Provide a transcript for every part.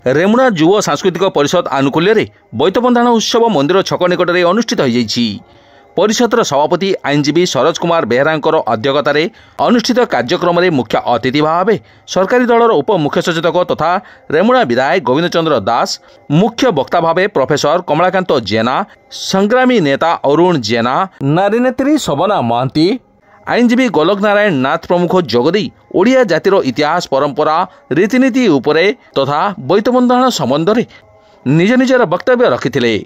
रेमुणा युव सांस्कृतिक परिषद आनुकूल्य बैतबंधाण उत्सव मंदिर छक निकट में अनुष्ठित हो परिषदर सभापति आईनजीवी सरोज कुमार बेहरांकर अध्यक्षतार अनुष्ठित कार्यक्रम में मुख्य अतिथि भाव सरकारी दलर उप मुख्य सचेतक तथा रेमुणा विधायक गोविंद चंद्र दास, मुख्य वक्ता भाव प्रोफेसर कमलाकांत जेना, संग्रामी नेता अरुण जेना, नारी नेत्री शोभना महांती, आईनजीवी गोलक नारायण नाथ प्रमुख जोगदी ओडिया जातिर इतिहास परंपरा रीतिनीति उपरे तथा बैतबंधाण संबंध में निज निजर वक्तव्य रखिथिले।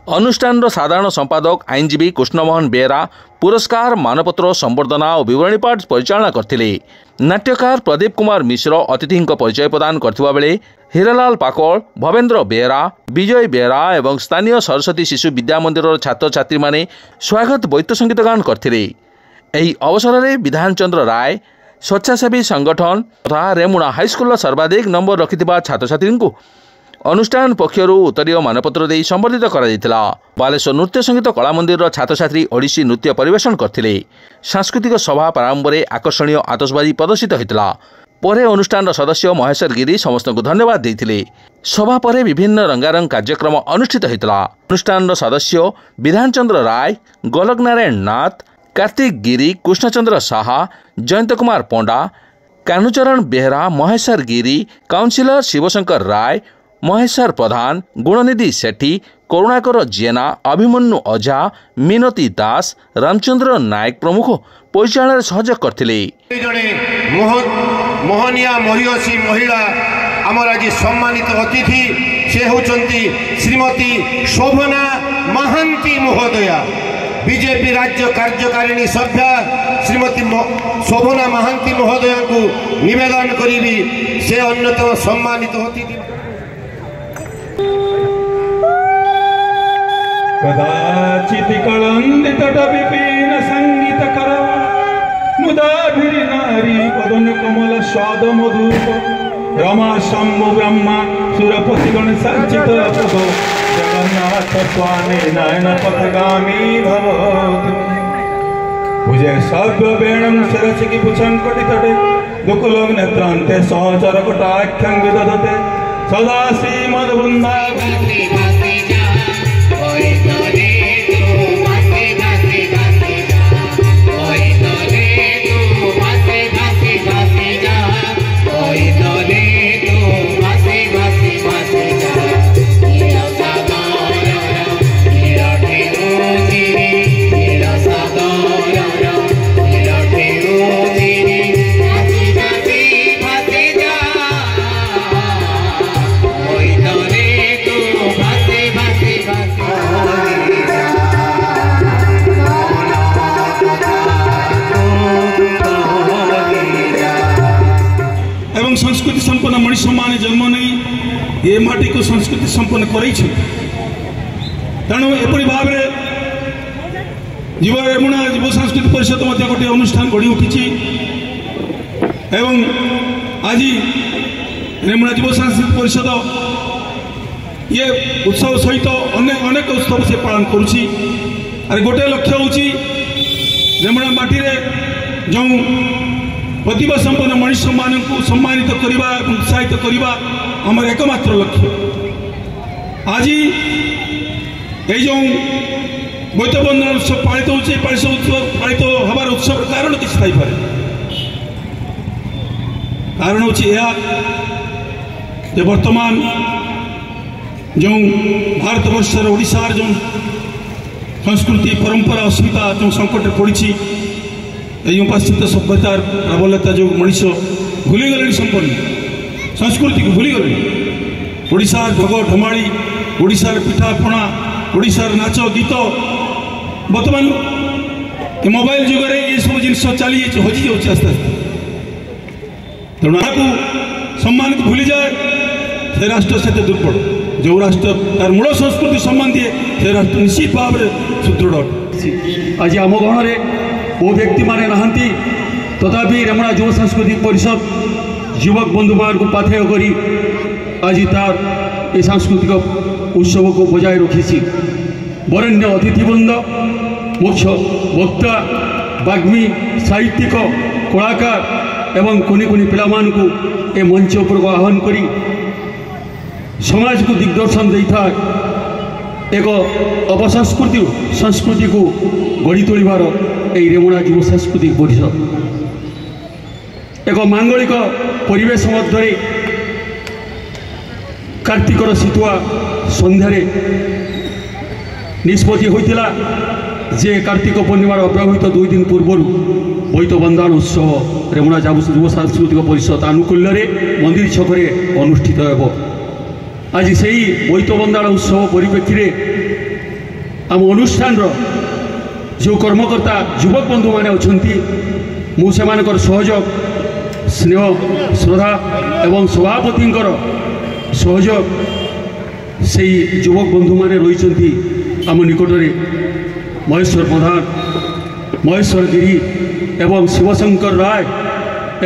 अनुष्ठान साधारण संपादक आईनजीवी कृष्णमोहन बेहरा पुरस्कार मानपत्र संबर्धना और विवरणी पाठ परिचालना करथिले। नाट्यकार प्रदीप कुमार मिश्र अतिथि परिचय प्रदान करथिबा बेले हीरालाल पाकड़, भवेन्द्र बेहरा, विजय बेहरा एवं स्थानीय सरस्वती शिशु विद्या मंदिर छात्र छात्री माने स्वागत बैत संगीत गान करथिले। एही अवसर में विधान चंद्र राय, स्वेच्छासेवी संगठन तथा रेमुणा हाईस्कूल सर्वाधिक नंबर रखिथिबा छात्र छात्री को अनुष्ठान पक्षर उत्तरीय मानपत्र दे संबर्धित करा। बालेश्वर नृत्य संगीत कला मंदिर छात्र छात्री ओडिसी नृत्य परिवेशन करथिले। सांस्कृतिक सभा प्रारंभ में आकर्षणीय आतशबाजी प्रदर्शित होता। परे अनुष्ठान सदस्य महेश्वर गिरी समस्त को धन्यवाद देथिले। सभा परे विभिन्न रंगारंग कार्यक्रम अनुष्ठित होता। अनुष्ठान सदस्य विधान चंद्र राय, गोलक नारायण नाथ, कार्तिक गिरी, कृष्णचंद्र साहा, जयंत कुमार पंडा, कानुचरण बेहरा, महेश्वर गिरी, काउंसिलर शिवशंकर राय, महेश्वर प्रधान, गुणनिधि सेठी, करुणाकर जेना, अभिमन्यु अझा, मिनती दास, रामचंद्र नायक प्रमुख परिचालन सहयोग करथिले। मोहनिया महिषी महिला आमर आज सम्मानित अतिथि से होचंती श्रीमती शोभना महांती महोदया, बीजेपी राज्य कार्यकारिणी सभ्या श्रीमती शोभना महांती महोदया को निवेदन करी से अन्यतम सम्मानित अतिथि। कदाचित कलंदित विपिन संगीत कर मुदाभिरी नारी पदन कमल स्वाद मधुप रमा शंभु ब्रह्मा सुरपति गण संचित पद जगन्नाथ स्वामी नयन पथगामी भवतु भुजे सर्व वेणम शिरसिकी पुछन कटि तटे दुकुलोक नेत्रांते सहचर कटाख्यं विदधते सदा श्रीमद् वृंदावन। संस्कृति संपन्न मनुष्य मान जन्म नहीं ये माटी को संस्कृति संपन्न कर तेणु एपरी भाव जीव रेमुणा युव सांस्कृतिक परिषद गोटे अनुष्ठान गढ़ी उठी एवं आज रेमुणा युव सांस्कृतिक परिषद ये उत्सव सहित अनेक उत्सव से पालन करुच्ची। गोटे लक्ष्य हूँ रेमुणा माटी जो प्रतिभा संपन्न मनुष्य मान को सम्मानित करवा उत्साहित करवा आमर एकमात्र लक्ष्य। आज ये जो बैतबंधाण उत्सव पालित होती पालित हबार उत्सव कारण किसी थी पारे कारण हूँ वर्तमान जो भारत वर्षर ओडिशार जो संस्कृति परंपरा अस्मिता जो संकट पड़ी उपस्थित सभ्यतार प्रबलता जो मनीष भूलीगले संपन्न संस्कृति को भूलीगले ओडिशार ढग ढमाड़ी ओडिशार पिठापणा ओडिशार नाच गीत बर्तमान मोबाइल जुग में ये सब जिन चली हजि जाऊँ आस्ते आस्ते तेणु आपको सम्मान को भूली जाए से राष्ट्र से दुर्बल जो राष्ट्र तार मूल संस्कृति सम्मान दिए से राष्ट्र निश्चित भाव में सुदृढ़। आज आम गहन वो व्यक्ति माने नहांती तथापि रेमुणा युव सांस्कृतिक परिषद युवक बंधु मान को पाथेय करी आज तार ये सांस्कृतिक उत्सव को बजाय रखी। वरेण्य अतिथिवृंद, मुख्य वक्ता, बाग्मी, साहित्यिक, कलाकार एवं कुनी कुनी पिलामान को ए मंच उपर को आह्वान करी समाज को दिग्दर्शन देता एक संस्कृति को गढ़ी तोड़बार यही रेमुणा युव सांस्कृतिक परिषद एक मांगलिक परिवेश मध्य कार्तिकर शीतुआ सन्धार निष्पत्ति होता जे कार्तिक पूर्णिमार अव्यवहित 2 दिन पूर्व बोईत बंदाण उत्सव रेमुणा युव सांस्कृतिक परिषद आनुकूल्य मंदिर छकरे अनुष्ठित हो। आज से ही बोईत बंदाण उत्सव परिप्रेक्षी आम अनुष्ठान जो कर्मकर्ता युवक बंधु मैंने अच्छा मुझे सहयोग स्नेह श्रद्धा एवं सभापति सहयोग से युवक बंधु मैंने रही आम निकट में महेश्वर प्रधान महेश्वर गिरी एवं शिवशंकर राय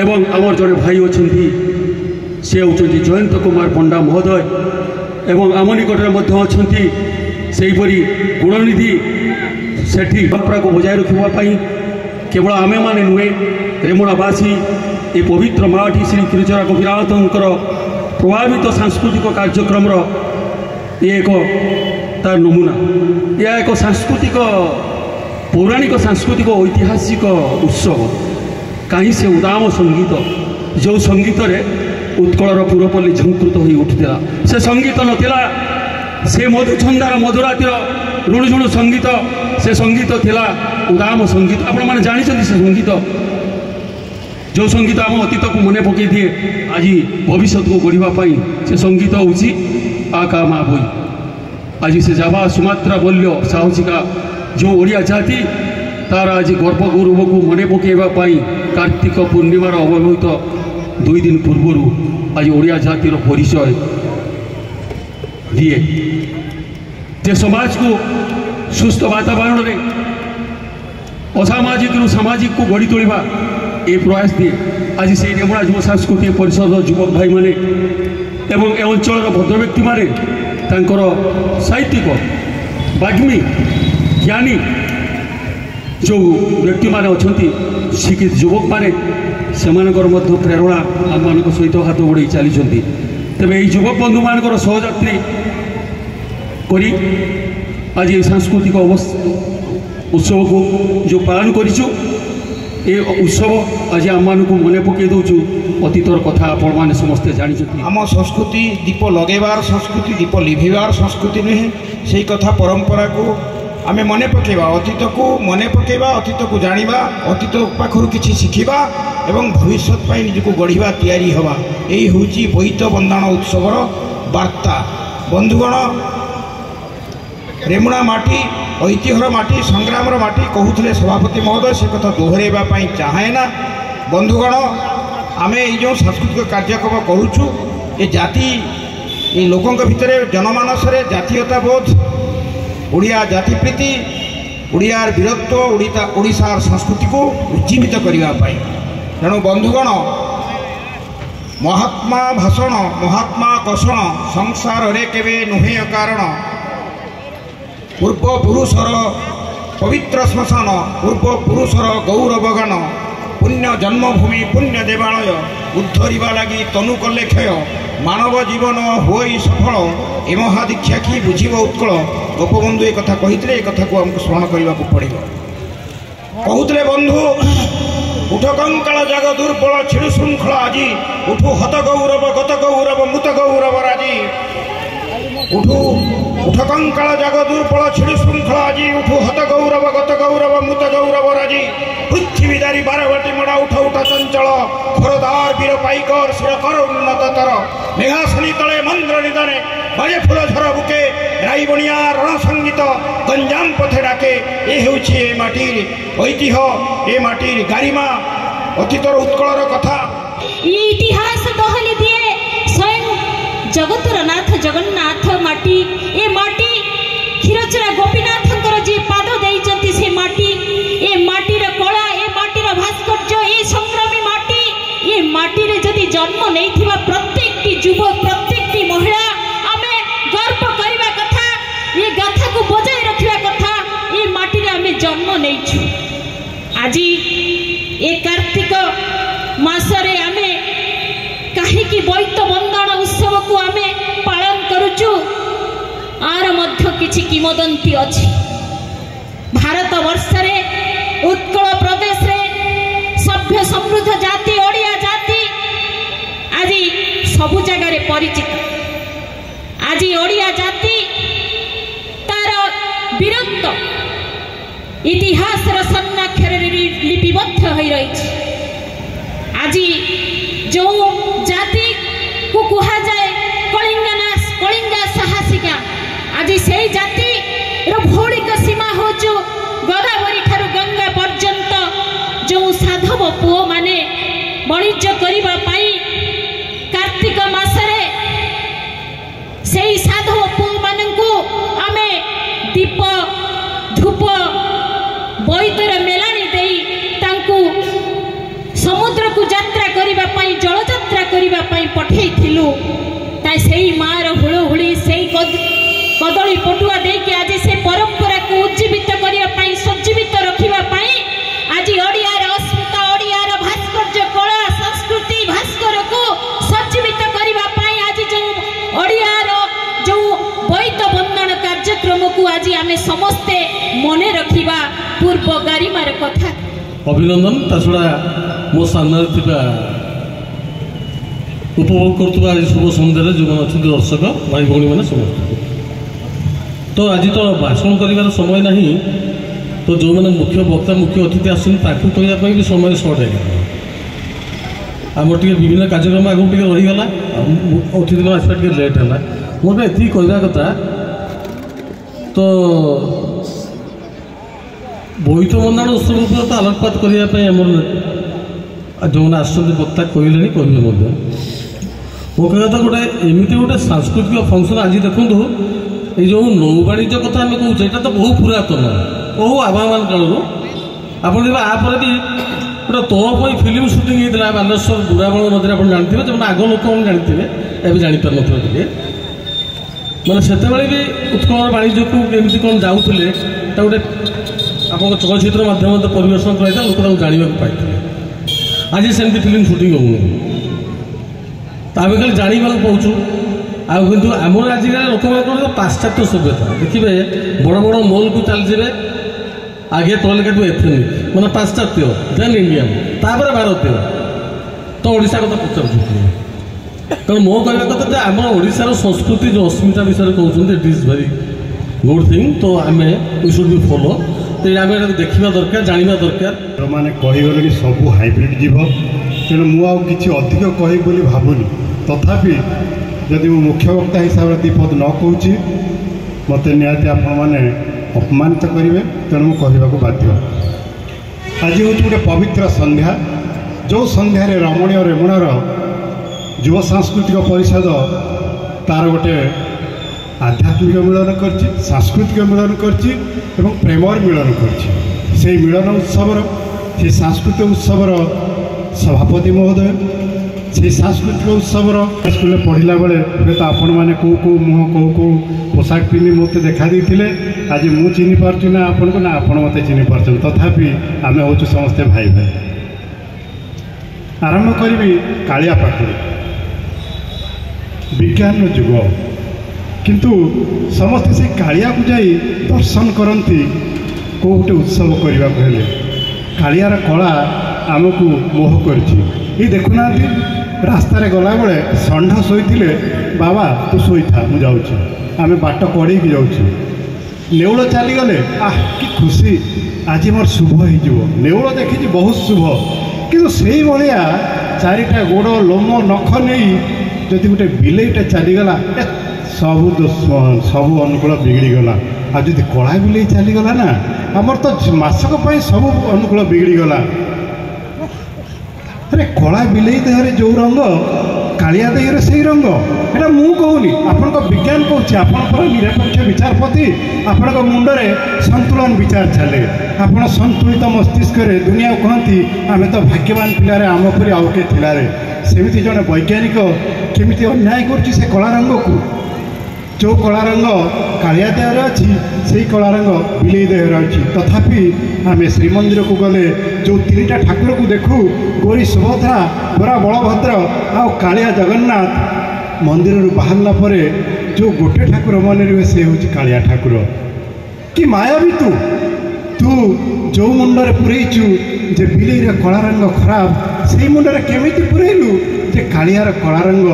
एवं आमर जड़े भाई अच्छा सी होती जयंत कुमार पंडा महोदय एवं आम निकट में अच्छा से गुणनिधि सेठी परंपरा को बजाय रखापी केवल आमे माने नुहे रेमुणावासी ये पवित्र माटी श्री गिरिजरा कविराजंकर प्रभावित सांस्कृतिक कार्यक्रम ये एक तार नमूना यह एक सांस्कृतिक पौराणिक सांस्कृतिक ऐतिहासिक उत्सव कहीं से उदाम संगीत जो संगीत रे उत्कलर पुरपल्ली झंकृत हो उठुला से संगीत नथिला से मधुछंदार मधुरातिर ऋणझुण संगीत से संगीत थिला उदाम संगीत आपण माने जानी से संगीत जो संगीत आम अतीत को मने पकई दिए आज भविष्य को गढ़ापी से संगीत हूँ आका मा बोई आज से जावा सुमात्रा बल्य साहसिका जो ओडिया जाति तार आज गर्व गौरव को मने पकईवाई कार्तिक पूर्णिमार अव्यवहित 2 दिन पूर्व आज ओडिया जातिर परिचय दिए जे समाज को सुस्थ वातावरण में असामाजिक सामाजिक को गढ़ी तोड़वा ये प्रयास दिए आज से रेमुणा युव सांस्कृतिक परिषद युवक भाई माने एवं ए अंचल भद्र व्यक्ति माने तांकर साहित्यिक बाग्मी ज्ञानी जो व्यक्ति माने अच्छा शिक्षित युवक माने सेमानकर मध्य प्रेरणा आम मान सहित हाथ बढ़ाई चली तेज ये युवक बंधु मान सहयात्री करी आज ये सांस्कृतिक उत्सव को जो पालन करूँ ये उत्सव आज आम को मन पकई दौचु अतीतर कथा आपण मैंने समस्ते जानी आम संस्कृति दीप लगेबार संस्कृति दीप लिभेबार संस्कृति नुहे से कथा परंपरा को आमे मन पकेबा अतीत को मन पकेबा अतीत को जानिबा अतीत पाखरु किछि शिखिबा एवं भविष्य पाई निजको गढ़िबा तैयारी हवा यही होची बोईत बंदाण उत्सवर वार्ता। बंधुगण रेमुणा माटी ऐतिह्यर माटी संग्रामर माटी कहूले सभापति महोदय से कथा दोहरेबा पाई चाहे ना। बंधुगण आमे जो सांस्कृतिक कार्यक्रम करूचु ये जाति ये लोकों भितर जनमानस जातीयता बोध ओडिया जातिप्रीति ओडियार वीरत्व ओडिशार संस्कृति को उज्जीवित करने तेणु बंधुगण महात्मा भाषण महात्मा कषण संसार रे केवे नुहे कारण पूर्व पुरुषर पवित्र श्मशान पूर्व पुरुषर गौरवगान पुण्य जन्मभूमि पुण्य देवालय उद्धरिबा लगी तनु कले क्षय मानव जीवन होई सफल ए महादीक्षा कि बुझीब उत्कल गोपबंधु एक कथा कही कथा को हमको स्मरण करने को पड़ो। कहते बंधु उठ कंकाल जग दुर्बल छिड़ु श्रृंखला आज उठु हत गौरव गत गौरव मृत गौरव राजी उठु उठ कंकाल जग दुर्बल छिड़ु श्रृंखला आज उठु हत गौरव गत गौरव मृत गौरव राजी पृथ्वीदारी बारवाटी मड़ा उठ उठ चंचल खरदार वीर पाइकर शिर कर उन्नत तर मेघासनी तले मंद्र निदाने बाजे फूल झर बुके राई बणिया रण संगीत गंजाम पथे डाके ये होछि माटीर ऐतिह्य ए माटीर गारिमा अतीतर उत्कलर कथा ये इतिहास दहली दिए स्वयं जगतर नाथ जगन्नाथ माटी ए माटी क्षीरचोरा गोपीनाथंकर जी पाद देइचंती से माटी ए माटीर कला ए माटीर भास्कर्य ए संग्रामी माटी ए माटीर जदि जन्म नैथिबा प्रत्येकटी युवक प्रत्येकटी महिला आमे गर्व करबा कथा ये गाथा को बजाय रखिबा कथा ए माटीर आमे जन्म नैछु। आज ए कार्तिक मासरे आमे कहीं बोईत बंदाण उत्सव को आमे पालन किछि किंवदंती अछि। भारत वर्ष रे उत्कल प्रदेश रे सभ्य समृद्ध जाति ओडिया जाति आज सबु जगह रे परिचित। आज ओडिया जाति तार वीरत्व इतिहास सन्नाक्षर लिपिबद्ध हो रही। आज जो जाति को कहा जाए कलिंगा साहसिका आज से जाति भौलिक सीमा हो गोदावरी ठारू गंगा पर्यंत जो साधव पुओ माने वाणिज्य करबा पाई कार्तिक मासरे से साधव पुओ मानंकु आमे दीप धूप बैतर मेलानी देई तांकु समुद्र को यात्रा करबा पाई जल यात्रा करबा पाई पठेई थिलु। ताई सेई मार हुळहुळी सेई कदली पटुआ देके आज से परंपरा को उज्जीवित करबा पाई सज्जीवित रखिबा पाई आज ओडियार अस्मिता ओडियार भास्कर्य कला संस्कृति भास्कर को सज्जीवित करबा पाई आज जो ओडियार जो बैत बंधन कार्यक्रम को आज आमे समस्ते मने रखिबा पूर्व गारिमार कथा। अभिनंदन ताछड़ा मो सामने उपभोग करथुवा आज शुभ सन्ध्यारे जो अच्छा दर्शक भाई भौणी मैंने समस्त तो आज तो भाषण कर समय ना तो जो मैंने मुख्य वक्ता मुख्य अतिथि आसुँच कहवाई भी समय सर्ट है आम टे विभिन्न कार्यक्रम आगे टे रहीगला अतिथि मैं आसपा टे लेट है मोटे ये कहवा कथा तो बोईत बंधाण उत्सव उपर तो आलोकपात करने जो मैंने आसुँच वक्ता कहले कहे मो कह गोटे एमती गोटे सांस्कृतिक फंक्शन आज देखूँ ये जो नौ वाणिज्य कथा आम कहे यहाँ तो बहुत पुरातन बहु आभामान कालू आप भी गोटे तोप फिल्म सुटिंग होता बालेश्वर बुढ़ाबल नदी आप जानते जो आग लोक मैंने जानते ଏବେ ଜାଣିପାରୁନଥିବେ ଟିକେ ମାନେ ସେତେବେଳେ ବି ଉତ୍କଳ ବାଣିଜ୍ୟକୁ କେମିତି କ'ଣ ଯାଉଥିଲେ ତା ଗୋଟେ ଆପଣଙ୍କ ଚଳଚ୍ଚିତ୍ର ମାଧ୍ୟମରେ ପରିବେଷଣ କରାଇଥିଲା ଲୋକ ତାକୁ ଜାଣିବାକୁ ପାଇଥିଲେ। ଆଜି ସେମିତି ଫିଲ୍ମ ସୁଟିଂ ହେଉନି ତା ଆମେ ଖାଲି ଜାଣିବାକୁ ପାଉଛୁ। ଆଉ କିନ୍ତୁ ଆମର ଆଜିକାଲି ଲୋକମାନଙ୍କର ପାଶ୍ଚାତ୍ୟ ସଭ୍ୟତା ଦେଖିବେ ବଡ଼ ବଡ଼ ମଲ୍କୁ ଚାଲିଯିବେ ଆଗେ ତଳେ କାଟିବ ଏଥେନିକ୍ ମାନେ ପାଶ୍ଚାତ୍ୟ ଦେନ୍ ଇଣ୍ଡିଆନ୍ ତାପରେ ଭାରତୀୟ ତ ଓଡ଼ିଶା କଥା ପଚାରୁଛନ୍ତି। ତେଣୁ ମୋ କହିବା କଥା ଯେ ଆମ ଓଡ଼ିଶାର ସଂସ୍କୃତି ଯେଉଁ ଅସ୍ମିତା ବିଷୟରେ କହୁଛନ୍ତି it is very good thing ତ ଆମେ ୱି ସୁଡ୍ ବି ଫଲୋ ତେଣୁ ଆମେ ଏଟାକୁ ଦେଖିବା ଦରକାର ଜାଣିବା ଦରକାର। ମାନେ କହିଗଲେଣି ସବୁ ହାଇବ୍ରିଡ୍ ଯିବ ତେଣୁ ମୁଁ ଆଉ କିଛି ଅଧିକ କହିବି ବୋଲି ଭାବୁନି। ତଥାପି ଯଦି ମୁଁ ମୁଖ୍ୟ ବକ୍ତା ହିସାବରେ ଦିପଦ ନ କହୁଛି ମୋତେ ନିହାତି ଆପଣମାନେ ଅପମାନିତ କରିବେ ତେଣୁ ମୁଁ କହିବାକୁ ବାଧ୍ୟ। ଆଜି ହେଉଛି ଗୋଟେ ପବିତ୍ର ସନ୍ଧ୍ୟା ଯେଉଁ ସନ୍ଧ୍ୟାରେ ରମଣୀୟ ରେମୁଣାର ଯୁବ ସାଂସ୍କୃତିକ ପରିଷଦ ତାର ଗୋଟେ ଆଧ୍ୟାତ୍ମିକ ମିଳନ କରିଛି, ସାଂସ୍କୃତିକ ମିଳନ କରିଛି ଏବଂ ପ୍ରେମର ମିଳନ କରିଛି। ସେହି ମିଳନ ଉତ୍ସବର ସେହି ସାଂସ୍କୃତିକ ଉତ୍ସବର ସଭାପତି ମହୋଦୟ ସେହି ସାଂସ୍କୃତିକ ଉତ୍ସବର ସ୍କୁଲରେ ପଢ଼ିଲା ବେଳେ ହୁଏତ ଆପଣମାନେ କେଉଁ କେଉଁ ମୁହଁ କେଉଁ କେଉଁ ପୋଷାକ ପିନ୍ଧି ମୋତେ ଦେଖା ଦେଇଥିଲେ। ଆଜି ମୁଁ ଚିହ୍ନି ପାରୁଛି ନା ଆପଣଙ୍କୁ ନା ଆପଣ ମୋତେ ଚିହ୍ନି ପାରୁଛନ୍ତି। ତଥାପି ଆମେ ହେଉଛୁ ସମସ୍ତେ ଭାଇ ଭାଇ। ଆରମ୍ଭ କରିବି କାଳିଆ ପାଖରୁ। ବିଜ୍ଞାନର ଯୁଗ କିନ୍ତୁ ସମସ୍ତେ ସେ କାଳିଆକୁ ଯାଇ ଦର୍ଶନ କରନ୍ତି କେଉଁ ଗୋଟେ ଉତ୍ସବ କରିବାକୁ ହେଲେ। କାଳିଆର କଳା ଆମକୁ ମୋହ କରିଛି। ଏଇ ଦେଖୁନାହାନ୍ତି ରାସ୍ତାରେ ଗଲାବେଳେ ଷଣ୍ଢ ଶୋଇଥିଲେ ବାବା ତୁ ଶୋଇଥା ମୁଁ ଯାଉଛି, ଆମେ ବାଟ କଢ଼େଇକି ଯାଉଛୁ। ନେଉଳ ଚାଲିଗଲେ କି ଖୁସି ଆଜି ମୋର ଶୁଭ ହେଇଯିବ। ନେଉଳ ଦେଖିଛି ବହୁତ ଶୁଭ କିନ୍ତୁ ସେଇଭଳିଆ ଚାରିଟା ଗୋଡ଼ ଲୋମ ନଖ ନେଇ ଯଦି ଗୋଟେ ବିଲେଇଟା ଚାଲିଗଲା ସବୁ ଅନୁକୂଳ ବିଗିଡ଼ିଗଲା। ଆଉ ଯଦି କଳା ବିଲେଇ ଚାଲିଗଲା ନା ଆମର ତ ମାସକ ପାଇଁ ସବୁ ଅନୁକୂଳ ବିଗିଡ଼ିଗଲା। ଆରେ କଳା ବିଲେଇ ଦେହରେ ଯେଉଁ ରଙ୍ଗ କାଳିଆ ଦେହରେ ସେଇ ରଙ୍ଗ। ଏଇଟା ମୁଁ କହୁନି ଆପଣଙ୍କ ବିଜ୍ଞାନ କହୁଛି। ଆପଣଙ୍କର ନିରପେକ୍ଷ ବିଚାରପତି ଆପଣଙ୍କ ମୁଣ୍ଡରେ ସନ୍ତୁଳନ ବିଚାର ଚାଲେ। ଆପଣ ସନ୍ତୁଳିତ ମସ୍ତିଷ୍କରେ ଦୁନିଆକୁ କହନ୍ତି ଆମେ ତ ଭାଗ୍ୟବାନ ପିଲାରେ ଆମ ପରି ଆଉ କିଏ ଥିଲାରେ। ସେମିତି ଜଣେ ବୈଜ୍ଞାନିକ କେମିତି ଅନ୍ୟାୟ କରୁଛି ସେ କଳା ରଙ୍ଗକୁ। ଯେଉଁ କଳା ରଙ୍ଗ କାଳିଆ ଦେହରେ ଅଛି ସେଇ କଳା ରଙ୍ଗ ବିଲେଇ ଦେହରେ ଅଛି। ତଥାପି ଆମେ ଶ୍ରୀମନ୍ଦିରକୁ ଗଲେ ଯେଉଁ ତିନିଟା ଠାକୁରକୁ ଦେଖୁ ଗୌରୀ ସୁଭଦ୍ରା ବରା ବଳଭଦ୍ର ଆଉ କାଳିଆ ଜଗନ୍ନାଥ ମନ୍ଦିରରୁ ବାହାରିଲା ପରେ जो गोटे ठाकुर मन रे से हूँ कालिया ठाकुर कि माया भी तू जो मुंडरे पुरेचु जे बिलेर कला रंग खराब से मुंडरे केमिति पुरेलु जे कालियार कला रंग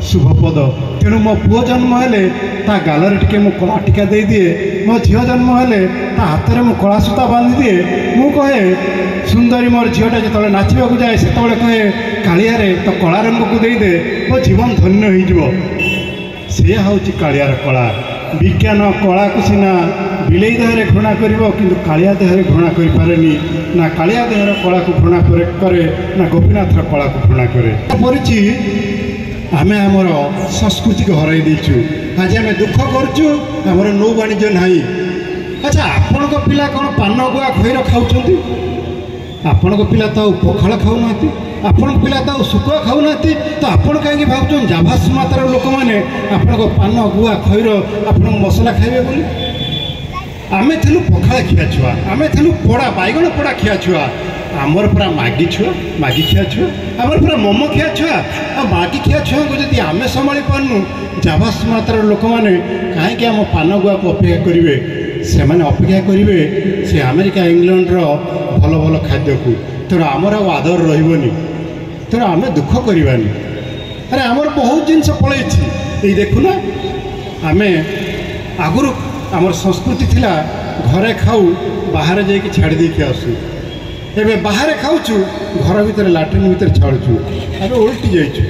शुभपद तेणु मो पुओ जन्म हेले ता गालरे टिके मु कला टीका दे दिए मो झील जन्म हेले ता हाथ में कला सूता बांधि दिए मु कहे सुंदरी मोर झीलटा जो नाचवा जाए से कहे कालियारे तो कला रंग को दे दे मो जीवन धन्य हो से हूँ कालियार कला विज्ञान कला को सीना बिलेई देहरे घृणा कर कालिया देहरे घृणा करें ना कालिया देहर कला को घृणा करे ना गोपीनाथर कला को घृणा करे पड़ी आम आमर संस्कृति को हर देचु आज आम दुख करुँ आमर नौ वाणिज्य ना। अच्छा आपण पिला कौन पान गुआ खईर खाऊँ आपण पिला तो पखाड़ खाऊना आपण पिला तो शुकुआ खाऊना तो आपण कहीं भावुन जाभास मात्र लोक मैंने आपण पान गुआ खईर आप मसला खाइबे बोली आमे थिलु पखाड़ खिया छुआ आमे थिलु पोड़ा बैगण पोड़ा खिया छुआ आमर पूरा मागी छुआ मागी खिया छुआ आमर पूरा मोमो खिया छुआ आ मागी खिया छुआ को जदि आमे संभाली पारनु जाभास मात्र लोक मैंने कहीं आम पान गुआ को अपेक्षा करेंगे से मैंने अपेक्षा करेंगे से अमेरिका इंग्लैंड भल भल खाद्य को तेणु आमर आदर रही तेणु आम दुख करवानी अरे आमर बहुत जिनस पलैछि देखुना आम आगुरी आमर संस्कृति थिला घरे खाऊ बाहर जाइए छाड़ी देके आसू एवं बाहर खाऊँ घर भीतर लाट्रिन भीतर छाड़ू आम उल्टी जाइए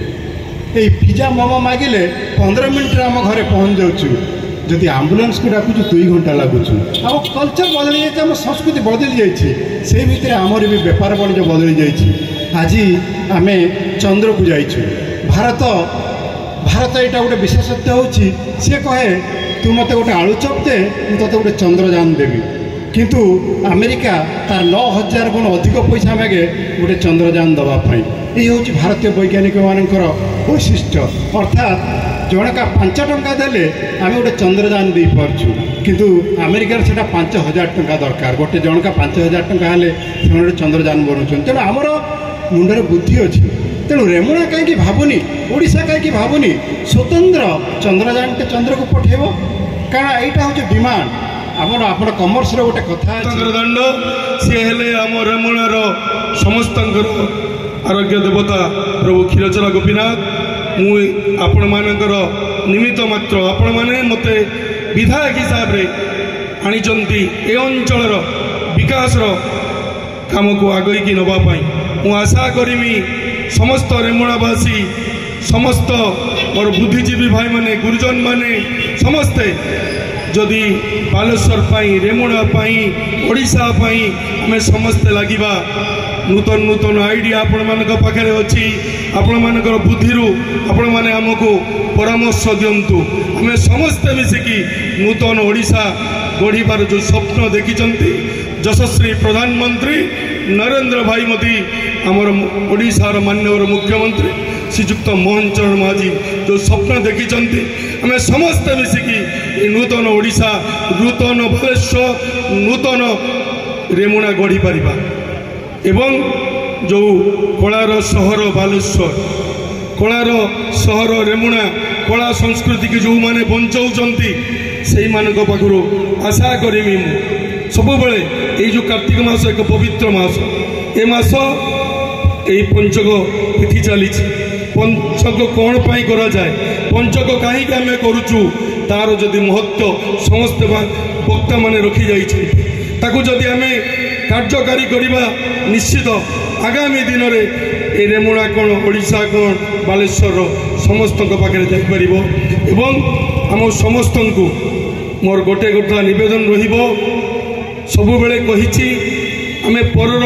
ये पिज्जा मोमो मागिले 15 मिनट आम घरे पहुँच जाऊँ जदि आम्बुलांस को डाकुचु 2 घंटा लगुच आम कल्चर बदली जाए आम संस्कृति बदली जाइए से भितर आमर भी बेपार वाणिज्य बदली जाइए आज आम चंद्र को जाइछु भारत भारत यहाँ गोटे विशेषत्व होची सी कहे तू मत गोटे आलू चप दे मुझे गोटे चंद्रयान देवी किंतु अमेरिका तार 9000 गुण अधिक पैसा मागे गोटे चंद्रयान दवापाई ये हूँ भारतीय वैज्ञानिक मानकर वैशिष्ट्य अर्थात जनका 5 टंका देले आम गोटे चंद्रयान दे पार्छु किंतु अमेरिकार से 5000 टंका दरकार गोटे जनका 5000 टंका हेले से गोटे चंद्रयान बनाऊँ तेणु आमर मुंडर बुद्धि अच्छी तेणु रेमुणा कहीं भावुनी ओडिशा कहीं भावुनी स्वतंत्र चंद्रयान चंद्र को पठेब कारण यहाँ हूँ डिमांड आमर आप कमर्स गोटे कथा चंद्रदंड सी हेले आम रेमुणार समस्त आरोग्य देवता प्रभु क्षीरचोरा गोपीनाथ मु आपण मानकर निमित्त मात्र आपण माने मते विधायक हिसाब रे आनी ए अंचल विकास काम को आगे की नवा मु आशा करमी समस्त रेमुणावासी समस्त मोर बुद्धिजीवी भाई माने गुरुजन माने समस्ते जदि बालेश्वर पाई रेमुणा पाई ओडिशा पाई आम समस्ते लगिबा नूतन नूतन आइडिया आपण मानक पाखे अच्छी आपण मानकर बुद्धि आपण माने आमको परामर्श दिंतु आम समस्ते मिसिकी नूतन ओडिशा गढ़िबार जो स्वप्न देखिचंती यशस्वी प्रधानमंत्री नरेंद्र भाई मोदी आमर ओडिशार माननीय मुख्यमंत्री श्रीजुक्त मोहन चरण माझी जो स्वप्न देखिचंती आम समस्ते मिसिकी नूतन ओडिशा नूतन बालेश्वर नूतन रेमुणा गढ़ी पारिबा एवं जो कलार सहर बालेश्वर कलार सहर रेमुणा कला संस्कृति की जो माने बंचाउचंती से मानक पाखरु आशा करिमि सब बेले ये जो कार्तिक मास एक पवित्र मास ए मास यही पंचक तिथि चली पंचक कौन पाई करा जाए पंचक कहीं आम करुचु तार जदि महत्व समस्त वक्ता माने रखी जाइए जदि आम कार्यकारी करवा निश्चित आगामी दिन में ये रेमुणा कौन ओडिशा कौन बालेश्वर समस्त पाखे जापर एवं आम समस्त को मोर गोटे गोटा नवेदन सबु बेले कही आम परर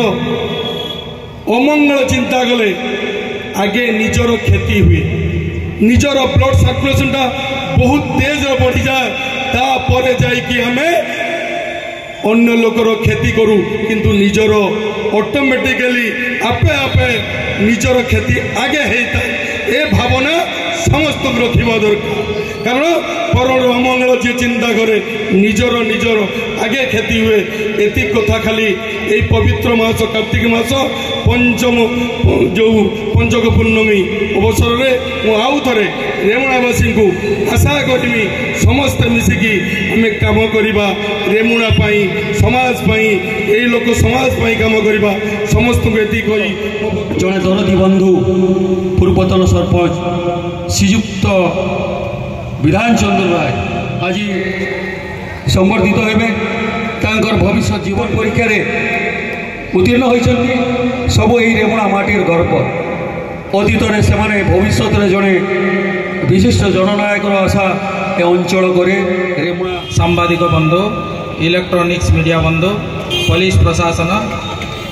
अमंगल चिंता कले आगे निजर क्षति हुए निजर ब्लड सर्कुलेशन टा बहुत तेज बढ़ी जाए तापर जाइए आम अन्य लोकर क्षति करूँ किंतु निजर ऑटोमेटिकली आपे आपे निजर क्षति आगे होता ए भावना समस्त रखा दरकार कारण परर अमंगल जी चिंता करे निजर निजर आगे क्षति हुए एति कथा खाली यही पवित्र मास कार्तिक मास पंचम जो पंचक पूर्णमी अवसर में आउ थे रेमुणावासी को आशा करी समस्ते मिसिकी आम कम करवा रेमुणा समाज यही लोक समाज कम करवा समस्त को ये कही जड़े दरदी बंधु पूर्वतन सरपंच श्रीजुक्त विधान चंद्र राय आज संबर्धित होबे तांकर भविष्य जीवन परीक्षा रे उत्तीर्ण होइछन्ति सब यही रेमुणा माटीर गर्व अतीत में से भविष्य में जड़े विशिष्ट जननायक आशा ए अंचल करे रेमुणा सांबादिक बंधु इलेक्ट्रोनिक्स मीडिया बंधु पुलिस प्रशासन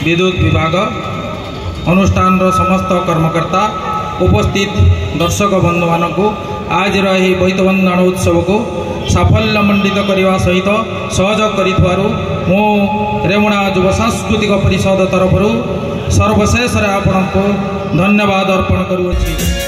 विद्युत विभाग अनुष्ठान समस्त कर्मकर्ता उपस्थित दर्शक बंधु मानक आज यही बोईत बंधन उत्सव को साफल्यमंडित करने सहित सहयोग करिथवारु मु रेमुणा युव सांस्कृतिक परिषद तरफ सर्वशेष आपण को धन्यवाद अर्पण करुछि।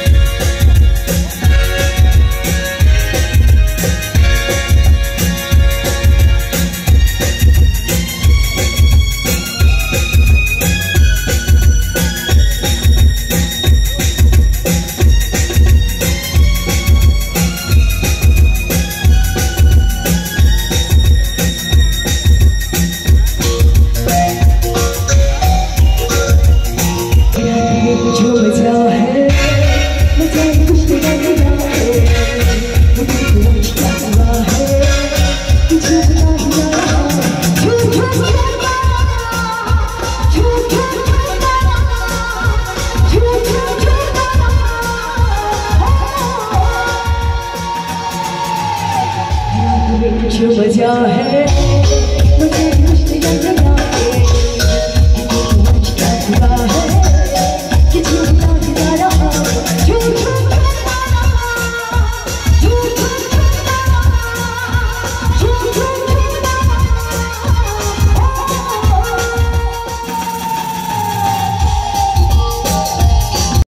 जो वजह है मुझे खुश लग रहा है